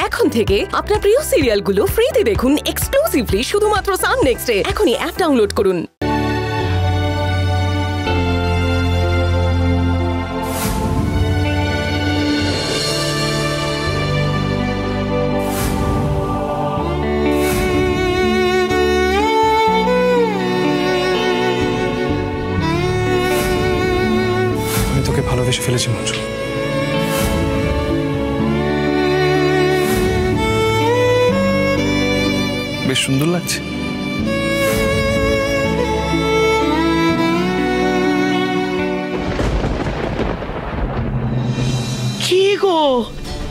এখন থেকে আপনার প্রিয় সিরিয়ালগুলো ফ্রিতে দেখুন এক্সক্লুসিভলি শুধুমাত্র সান নেক্সটে। এখনই অ্যাপ ডাউনলোড করুন। আমি তোকে ভালোবেসে ফেলেছি মঞ্জু। বেশ সুন্দর লাগছে। কি গো,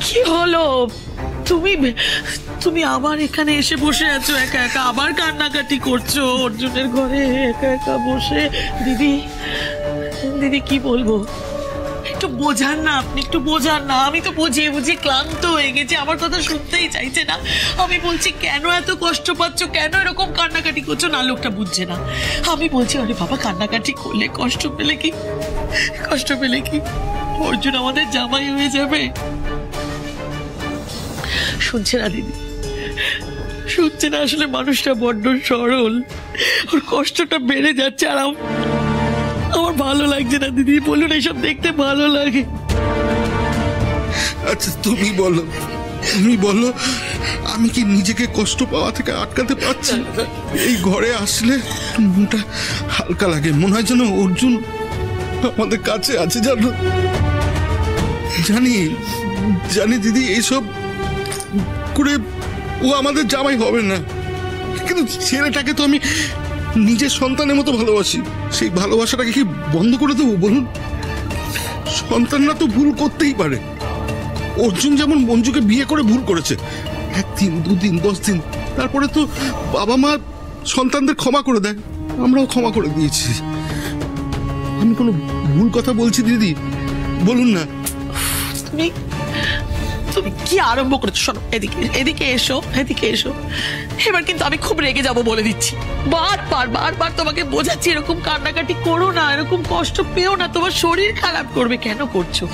কি হলো? তুমি আবার এখানে এসে বসে আছো একা একা, আবার কান্নাকাটি করছো অর্জুনের ঘরে একা একা বসে। দিদি কি বলবো, একটু বোঝান না আপনি, একটু বোঝান না। আমি তো বুঝিয়ে বুঝিয়ে ক্লান্ত হয়ে গেছি, আমার কথা শুনতেই চাইছে না। আমি বলছি কেন এত কষ্ট পাচ্ছ, কেন এরকম কান্নাকাটি করছো, না লোকটা বুঝছে না। আমি বলছি আরে বাবা কান্নাকাটি করলে কষ্ট পেলে কি অর্জুন আমাদের জামাই হয়ে যাবে। শুনছে না দিদি, শুনছে না। আসলে মানুষটা বড্ড সরল, ওর কষ্টটা বেড়ে যাচ্ছে। আর আমার ভালো লাগছে না দিদি, বলুন এইসব দেখতে ভালো লাগে। আচ্ছা তুমি বলো আমি কি নিজেকে কষ্ট পাওয়া থেকে আটকাতে পারছি? এই ঘরে আসলে মনটা হালকা লাগে, মনে হয় যেন অর্জুন আমাদের কাছে আছে। জানি দিদি এইসব করে ও আমাদের জামাই হবে না, কিন্তু ছেলেটাকে তো আমি নিজের সন্তানের মতো ভালোবাসি। সেই ভালোবাসাটাকে কি বন্ধ করে দেবো বলুন? সন্তানরা তো ভুল করতেই পারে। অর্জুন যেমন মঞ্জুকে বিয়ে করে ভুল করেছে, 1 দিন 2 দিন 10 দিন, তারপরে তো বাবা মা সন্তানদের ক্ষমা করে দেয়, আমরাও ক্ষমা করে দিয়েছি। আমি কোনো ভুল কথা বলছি দিদি বলুন না? তুমি কি আরম্ভ করেছো? শোনো, এদিকে এসো। এবার কিন্তু আমি খুব রেগে যাবো বলে দিচ্ছি। বারবার তোমাকে বোঝাচ্ছি এরকম কান্নাকাটি করো না, এরকম কষ্ট পেও না, তোমার শরীর খারাপ করবে। কেন করছো?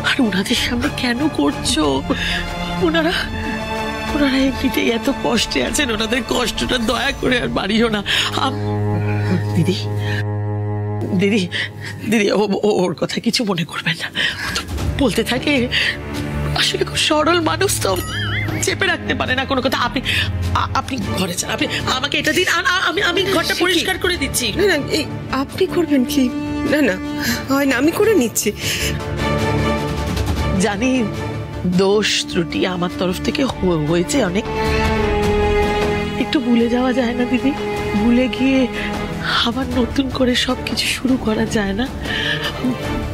আর ওনাদের সামনে কেন করছো? ওনারা এমনিতেই এত কষ্টে আছেন, ওনাদের কষ্টটা দয়া করে আর বাড়িও না। দিদি ওর কথা কিছু মনে করবেন না, ও তো বলতে থাকে। আসলে খুব সরল মানুষ তো, চেপে রাখতে পারে না কোনো কথা। আপনি ঘরে যান, আপনি আমাকে এটা দিন, আমি ঘরটা পরিষ্কার করে দিচ্ছি। না এই আপনি করবেন কি? না হয় না, আমি করে নিচ্ছি। জানি দোষ ত্রুটি আমার তরফ থেকে হয়েছে অনেক, একটু ভুলে যাওয়া যায় না দিদি? ভুলে গিয়ে আবার নতুন করে সবকিছু শুরু করা যায় না?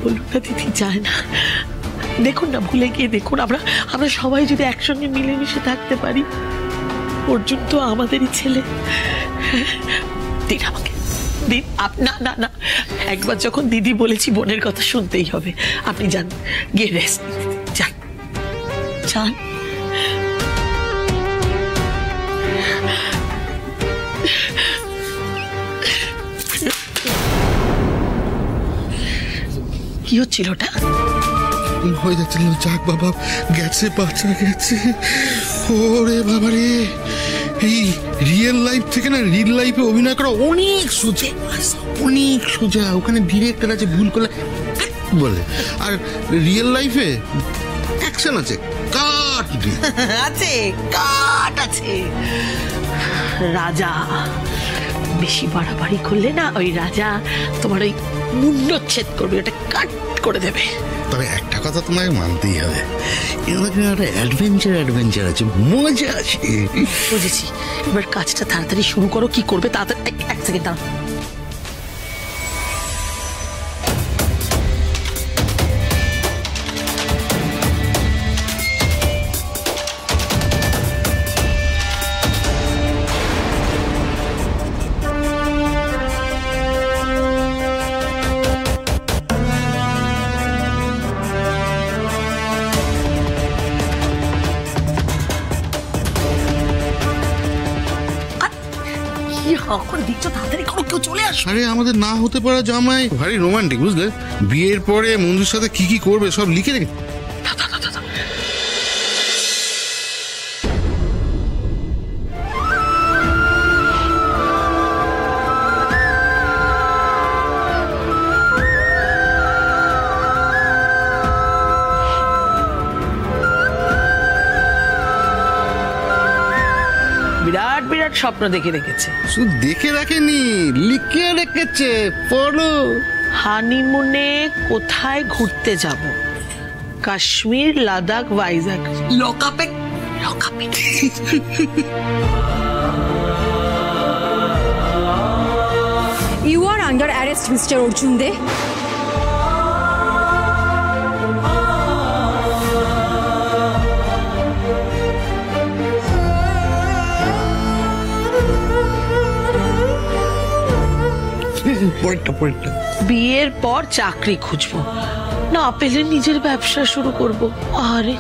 বলুন না দিদি, যায় না? দেখুন না, ভুলে গিয়ে দেখুন, আমরা সবাই যদি একসঙ্গে মিলেমিশে থাকতে পারি। অর্জুন তো আমাদেরই ছেলে। দিন আমাকে দিন। না, একবার যখন দিদি বলেছি বোনের কথা শুনতেই হবে। আপনি যান, গিয়ে রেস্ট যান। কি হচ্ছিল ওটা? হয়ে যাচ্ছিল। যাক বাবা, গেছে, বাচ্চা গেছে। ওরে বাবা রে, এই রিয়েল লাইফ থেকে না রিয়েল লাইফে অভিনয় করা অনেক সোজা। ওখানে ডিরেক্টর আছে, ভুল করলে বলে। আর রিয়েল লাইফে অ্যাকশন আছে, কাট আছে। রাজা বেশি বাড়াবাড়ি করলে না, ওই রাজা তোমার ওই মুন্ডচ্ছেদ করবে, ওটা কাট করে দেবে। তবে একটা কথা তোমাকে মানতেই হবে, একটা অ্যাডভেঞ্চার আছে, মজা আছে। বুঝেছি, এবার কাজটা তাড়াতাড়ি শুরু করো। কি করবে তাড়াতাড়ি? 1 সেকেন্ড দাঁড়াও। আরে আমাদের না হতে পারা জামাই ভারী রোমান্টিক, বুঝলে? বিয়ের পরে মঞ্জুর সাথে কি করবে সব লিখে রেখে। বিরাট বিরাট স্বপ্ন দেখে রেখেছে। শুধু দেখে রাখেনি, লিখে রেখেছে, পড়ো। হানিমুনে কোথায় ঘুরতে যাব? Kashmir, Ladakh, Vizag. লকাপে লকাপে। You are under arrest, Mr. Arjun De. বিয়ের পর চাকরি খুঁজবো, না পেলে নিজের ব্যবসা শুরু করব। আরে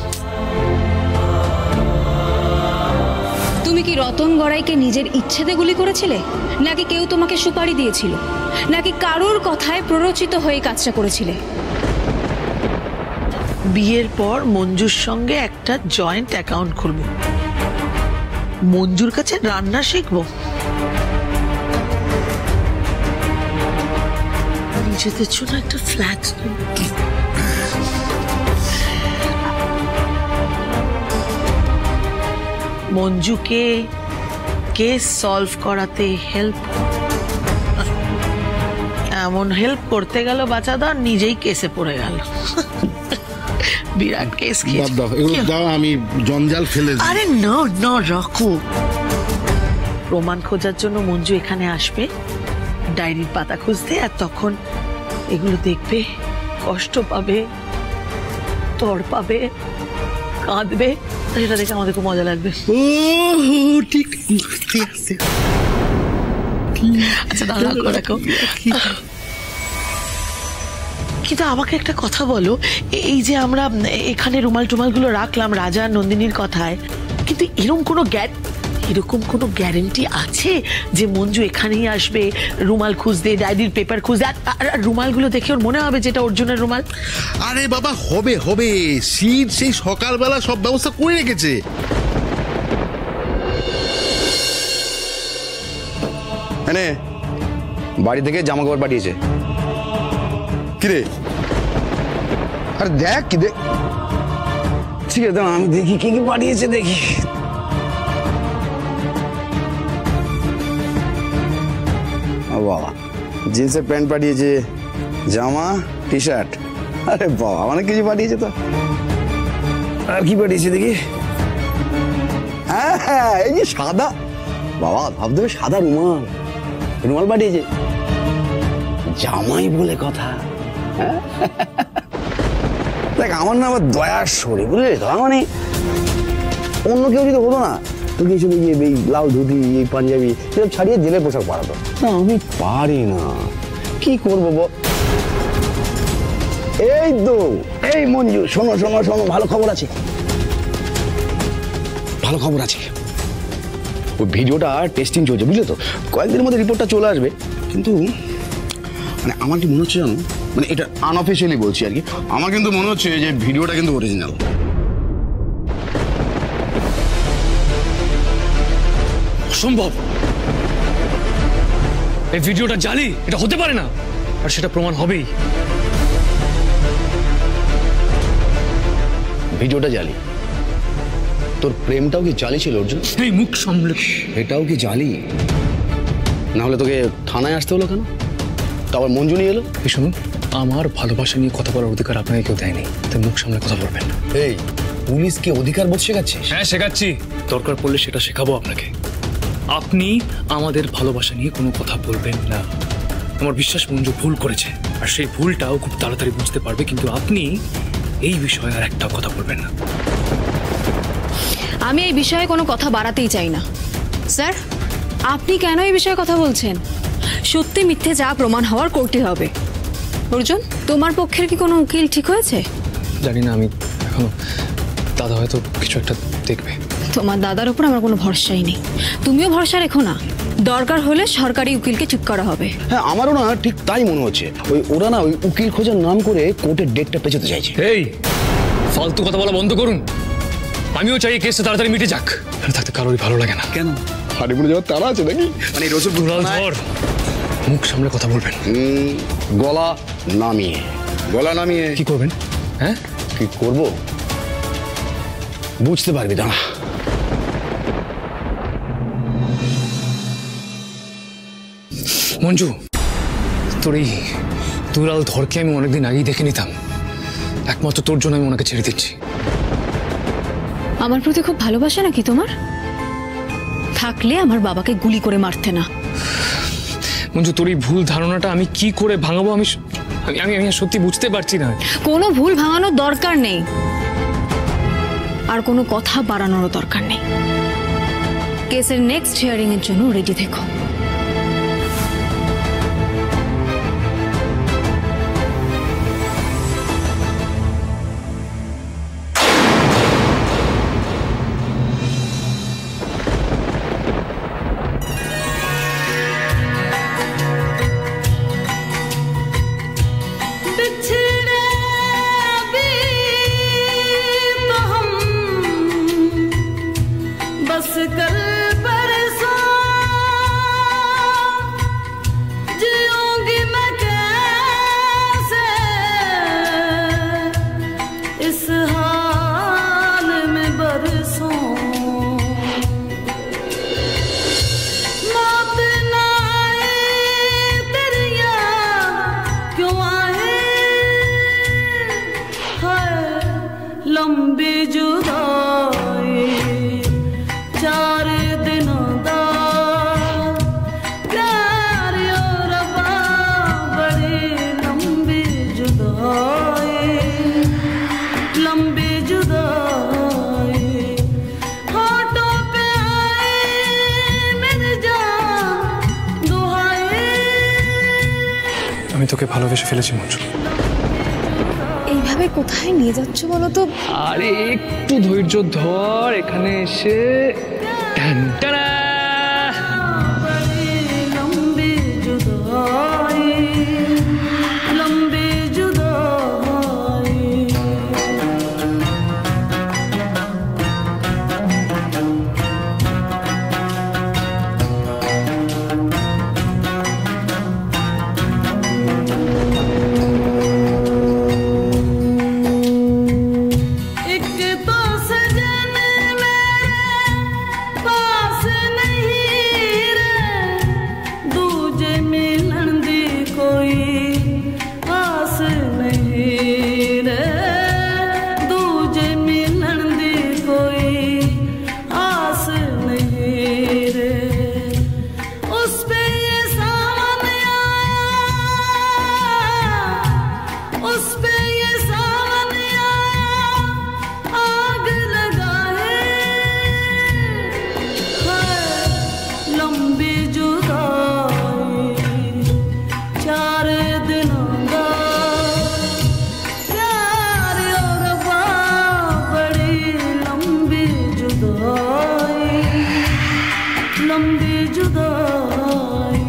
তুমি কি রতন গড়াইকে নিজের ইচ্ছেতে গুলি করেছিলে, নাকি কেউ তোমাকে সুপারি দিয়েছিল, নাকি কারোর কথায় প্ররোচিত হয়ে কাজটা করেছিলে? বিয়ের পর মঞ্জুর সঙ্গে একটা জয়েন্ট অ্যাকাউন্ট খুলবো, মঞ্জুর কাছে রান্না শিখবো, নিজেদের জন্য একটা ফ্ল্যাট। মঞ্জুকে কেস সলভ করাতে হেল্প, এমন হেল্প করতে গেল বাঁচাদা নিজেই কেসে পড়ে গেল। বিরাট কেস। দাও, আমি জঞ্জাল ফেলে দিই। আরে না না, রাখো। প্রমাণ খোঁজার জন্য মঞ্জু এখানে আসবে, ডায়েরির পাতা খুঁজতে, আর তখন এগুলো দেখবে, কষ্ট পাবে, তড় পাবে, কাঁদবে, সেটা দেখে আমাদের খুব মজা লাগবে। ঠিক আছে। আচ্ছা দাঁড়াও, রাখো। কিন্তু আমাকে একটা কথা বলো, এই যে আমরা এখানে রুমাল টুমালগুলো রাখলাম রাজা নন্দিনীর কথায়, কিন্তু এরকম কোনো গ্যারেন্টি আছে যে মঞ্জু এখানেই আসবে রুমাল খুঁজতে, ডায়েরির পেপার খুঁজতে, আর রুমালগুলো দেখে ওর মনে হবে যেটা অর্জুনের রুমাল? আরে বাবা, হবে হবে, শীত সেই সকালবেলা সব ব্যবস্থা করে রেখেছে। বাড়ি থেকে জামা কাপড় পাঠিয়েছে। কিরে, আরে দেখ কি দেখ। ঠিক আছে, আমি দেখি কি কি পাঠিয়েছে, দেখি। বাবা, জিন্সের প্যান্ট পাঠিয়েছে, জামা, টি শার্ট। আরে বাবা, অনেক কিছু পাঠিয়েছে তো। আর কি পাঠিয়েছে দেখি। হ্যাঁ, এই যে সাদা, বাবা ভাবতে হবে সাদা রুমাল পাঠিয়েছে। জামাই বলে কথা। দেখ, আমার না আবার দয়ার শরীর, বুঝলি তো, মানে অন্য কেউ যদি হতো না, তোকে এইসব এই লাল ধুতি, এই পাঞ্জাবি এসব ছাড়িয়ে জেলের পোশাক পরাতো। না, আমি পারি না, কি করবো বল। এই তো, এই মঞ্জু, শোনো শোনো শোনো, ভালো খবর আছে, ভালো খবর আছে। ওই ভিডিওটা টেস্টিং চলছে, বুঝলে তো, কয়েকদিনের মধ্যে রিপোর্টটা চলে আসবে। কিন্তু মানে আমার কি মনে হচ্ছে জানো, মানে এটা আনঅফিসিয়ালি বলছি আর কি, আমার কিন্তু মনে হচ্ছে যে ভিডিওটা কিন্তু অরিজিনাল। অসম্ভব, এই ভিডিওটা জালি, এটা হতে পারে না, আর সেটা প্রমাণ হবেই। ভিডিওটা জালি? তোর প্রেমটাও কি জালি ছিল অর্জুন? এই মুখ সামলে, এটাও কি জালি? না হলে তোকে থানায় আসতে হলো কেন? তারপর মঞ্জু নিয়ে এলো। এই শুনুন, আমার ভালোবাসা নিয়ে কথা বলার অধিকার আপনাকে কেউ দেয়নি, তাই মুখ সামলে কথা বলবেন না। এই পুলিশকে অধিকার বোধ শেখাচ্ছিস? হ্যাঁ, শেখাচ্ছি, দরকার পড়লে সেটা শেখাবো আপনাকে। আপনি আমাদের ভালোবাসা নিয়ে কোনো কথা বলবেন না। আমার বিশ্বাস মঞ্জু ভুল করেছে, আর সেই ভুলটাও খুব তাড়াতাড়ি বুঝতে পারবে, কিন্তু আপনি এই বিষয়ে আর একটাও কথা বলবেন না। আমি এই বিষয়ে কোনো কথা বাড়াতেই চাই না। স্যার, আপনি কেন এই বিষয়ে কথা বলছেন? সত্যি মিথ্যে যা প্রমাণ হওয়ার কোর্টে হবে। অর্জুন, তোমার পক্ষের কি কোনো উকিল ঠিক হয়েছে? জানি না, আমি এখনো, দাদা হয়তো কিছু একটা দেখবে। তোমার দাদার উপর আমার কোনো ভরসাই নেই, তুমিও ভরসা রেখো না। দরকার হলে সরকারি উকিলকে চুপ করা হবে। হ্যাঁ, আমারও না ঠিক তাই মনে হচ্ছে। ওরা না ওই উকিল খোঁজার নাম করে কোর্টের ডেটটা পেছাতে চাইছে। এই ফালতু কথা বলা বন্ধ করুন। আমিও চাই এই কেসটা তাড়াতাড়ি মিটে যাক, আর থাকতে কারোরই ভালো লাগে না। কেন? হানিমুনে যাওয়ার তারা আছে নাকি? মানে রসুল ধর, মুখ সামনে কথা বলবেন। গলা নামিয়ে কি করবেন? হ্যাঁ, কি করবো বুঝতে পারবি, দাঁড়া। মঞ্জু, তোর এই দুলাল ধরকে আমি অনেকদিন আগেই দেখে নিতাম। একমাত্র তোর জন্য আমি ওনাকে ছেড়ে দিচ্ছি। আমার প্রতি খুব ভালোবাসা নাকি তোমার? থাকলে আমার বাবাকে গুলি করে মারতে না। মঞ্জু, তোর এই ভুল ধারণাটা আমি কি করে ভাঙাবো আমি আমি আমি সত্যি বুঝতে পারছি না। কোনো ভুল ভাঙানোর দরকার নেই, আর কোনো কথা বাড়ানোর দরকার নেই। কেসের নেক্সট হিয়ারিং এর জন্য রেডি থেকো। लंबी जुदाई 4 दिनों दा प्यार और बड़ी लंबी जुदाई होठों पे आए मेरी जान दुहाई। আমি তোকে ভালোবেসে ফেলেছি মঞ্জু। এইভাবে কোথায় নিয়ে যাচ্ছ বলো তো? আরে একটু ধৈর্য ধর, এখানে এসে लंबी जुदाई लंबी जुदाई। लंबी जुदाई 4 दिनों दा प्यार और बड़ी लंबी जुदाई लंबी जुदाई।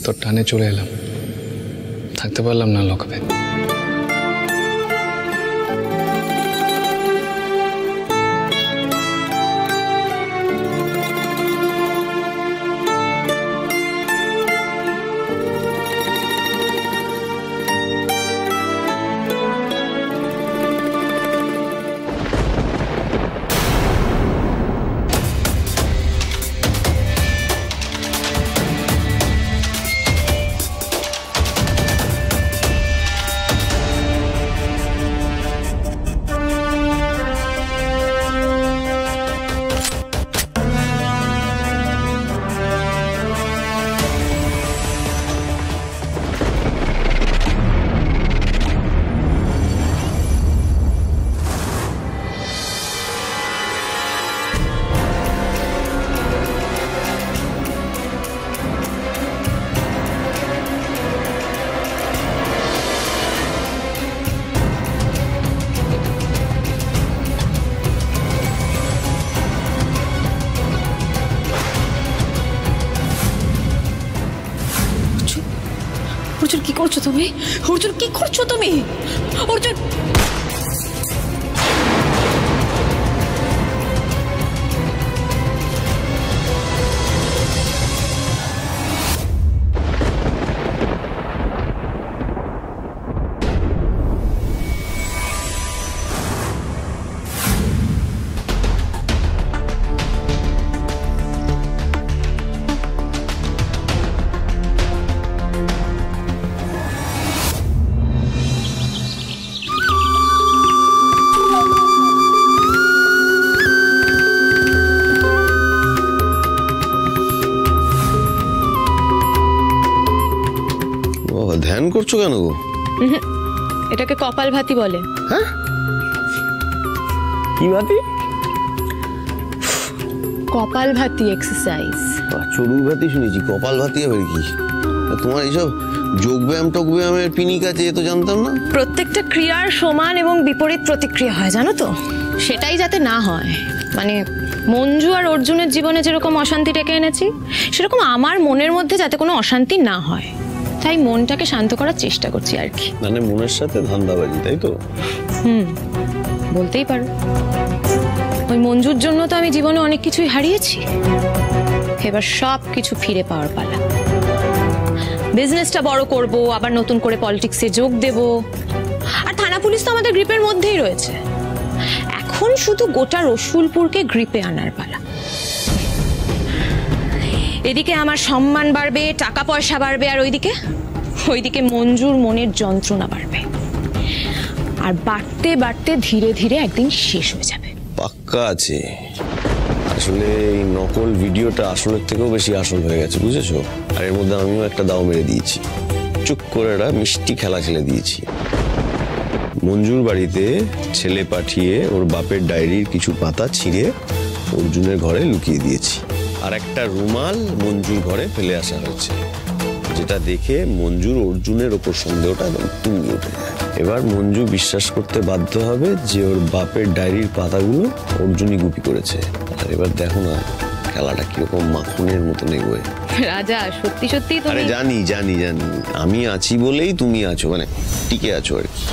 তোর টানে চলে এলাম, থাকতে পারলাম না লকআপে। অর্জুন কি করছো তুমি? অর্জুন কি করছো তুমি? অর্জুন ধ্যান করছো কেন গো? এটাকে কপালভাতি বলে। হ্যাঁ, কি ভাতি? কপালভাতি এক্সারসাইজ। চড়ুই ভাতি শুনেছি, কপাল ভাতি আবার কি? তোমার এইসব যোগব্যায়াম টকব্যায়ামের পিনিক আছে, এ তো জানতাম না। প্রত্যেকটা ক্রিয়ার সমান এবং বিপরীত প্রতিক্রিয়া হয়, জানো তো? সেটাই যাতে না হয়, মানে মঞ্জু আর অর্জুনের জীবনে যেরকম অশান্তি ডেকে এনেছি, সেরকম আমার মনের মধ্যে যাতে কোনো অশান্তি না হয়, তাই মনটাকে শান্ত করার চেষ্টা করছি আর কি। মানে মনের সাথে ধান্দাবাজি, তাই তো? বলতেই পারো। ওই মঞ্জুর জন্য তো আমি জীবনে অনেক কিছুই হারিয়েছি, এবার সব কিছু ফিরে পাওয়ার পালা। বিজনেসটা বড় করব, আবার নতুন করে পলিটিক্সে যোগ দেব, আর থানা পুলিশ তো আমাদের গ্রিপের মধ্যেই রয়েছে। এখন শুধু গোটা রসুলপুরকে গ্রিপে আনার পালা। এদিকে আমার সম্মান বাড়বে, টাকা পয়সা বাড়বে, আর ওইদিকে মঞ্জুর মনের যন্ত্রণা বাড়বে, আর বাড়তে বাড়তে ধীরে ধীরে একদিন শেষ হয়ে যাবে। পাক্কা আছে। আসলে এই নকল ভিডিওটা আসলের থেকেও বেশি আসল হয়ে গেছে, বুঝেছো? আর এর মধ্যে আমিও একটা দাও মেরে দিয়েছি, চুপ করে একটা মিষ্টি খেলা খেলে দিয়েছি। মঞ্জুর বাড়িতে ছেলে পাঠিয়ে ওর বাপের ডায়েরির কিছু পাতা ছিঁড়ে অর্জুনের ঘরে লুকিয়ে দিয়েছি, আর একটা রুমাল মঞ্জুর ঘরে ফেলে আসা হয়েছে, যেটা দেখে মঞ্জুর অর্জুনের ওপর সন্দেহটা তুঙ্গে উঠে যায়। এবার মঞ্জু বিশ্বাস করতে বাধ্য হবে যে ওর বাপের ডায়েরির পাতাগুলো অর্জুনই গুপি করেছে। আর এবার দেখো না খেলাটা কিরকম মাখনের মতো এগোয়। রাজা, সত্যি সত্যি আরে জানি জানি জানি, আমি আছি বলেই তুমি আছো, মানে টিকে আছো আর কি।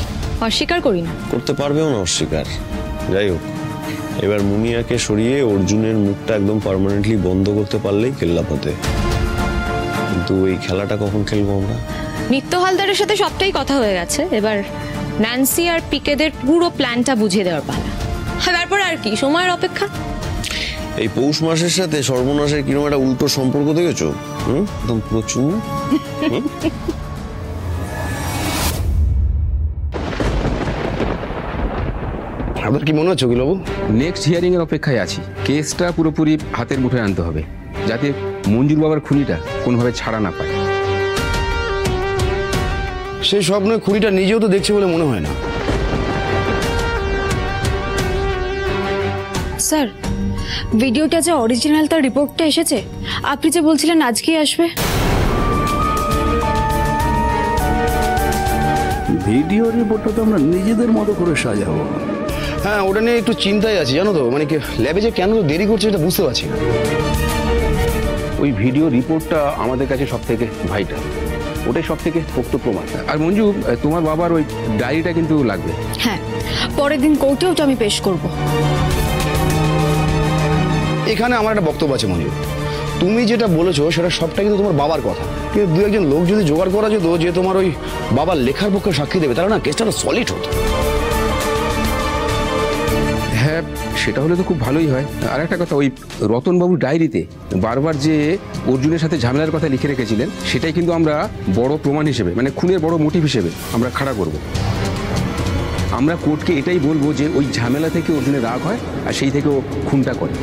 অস্বীকার করি না। করতে পারবেও না অস্বীকার। যাই হোক, এবার মুনিয়াকে সরিয়ে অর্জুনের মুখটা একদম পার্মানেন্টলি বন্ধ করতে পারলেই কেল্লাপথে। কিন্তু এই খেলাটা কখন খেলবো আমরা? নিত্য হালদারের সাথে সবটাই কথা হয়ে গেছে, এবার ন্যান্সি আর পিকেদের পুরো প্ল্যানটা বুঝিয়ে দেওয়ার পালা। তারপর আর কি, সময়ের অপেক্ষা। এই পৌষ মাসের সাথে সর্বনাশের কিরকম একটা উল্টো সম্পর্ক দেখেছো? একদম প্রচুর। আপনার কি মনে হচ্ছে অখিলবাবু? নেক্সট হিয়ারিং এর অপেক্ষায় আছি। কেসটা পুরোপুরি হাতের মুঠোয় আনতে হবে, যাতে মঞ্জুর বাবার খুনিটা কোনোভাবে ছাড়া না পায়। সেই স্বপ্নে খুনিটা নিজেও তো দেখছে বলে মনে হয় না। স্যার, ভিডিওটা যে অরিজিনাল তার রিপোর্টটা এসেছে, আপনি যে বলছিলেন আজকেই আসবে। ভিডিও রিপোর্টটা তো আমরা নিজেদের মতো করে সাজাবো। হ্যাঁ, ওটা নিয়ে একটু চিন্তায় আছি, জানো তো। মানে ল্যাবে যে কেন দেরি করছে এটা বুঝতে পারছি না। ওই ওই ভিডিও রিপোর্টটা আমাদের কাছে সব থেকে ভাইটাল, ওটাই সব থেকে পোক্ত প্রমাণ। আর মঞ্জু, তোমার বাবার ওই ডায়েরিটা কিন্তু লাগবে। হ্যাঁ, পরের দিন কোর্টেও তো আমি পেশ করব। এখানে আমার একটা বক্তব্য আছে মঞ্জু, তুমি যেটা বলেছো সেটা সবটা কিন্তু তোমার বাবার কথা, কিন্তু দু একজন লোক যদি জোগাড় করা যেত যে তোমার ওই বাবার লেখার পক্ষে সাক্ষী দেবে, তাহলে না কেসটা সলিড হতো। হ্যাঁ, সেটা হলে তো খুব ভালোই হয়। আর একটা কথা, ওই রতনবাবুর ডায়েরিতে বারবার যে অর্জুনের সাথে ঝামেলার কথা লিখে রেখেছিলেন, সেটাই কিন্তু আমরা বড় প্রমাণ হিসেবে, মানে খুনের বড় মোটিভ হিসেবে আমরা খাড়া করব। আমরা কোর্টকে এটাই বলবো যে ওই ঝামেলা থেকে অর্জুনের রাগ হয় আর সেই থেকে ও খুনটা করে।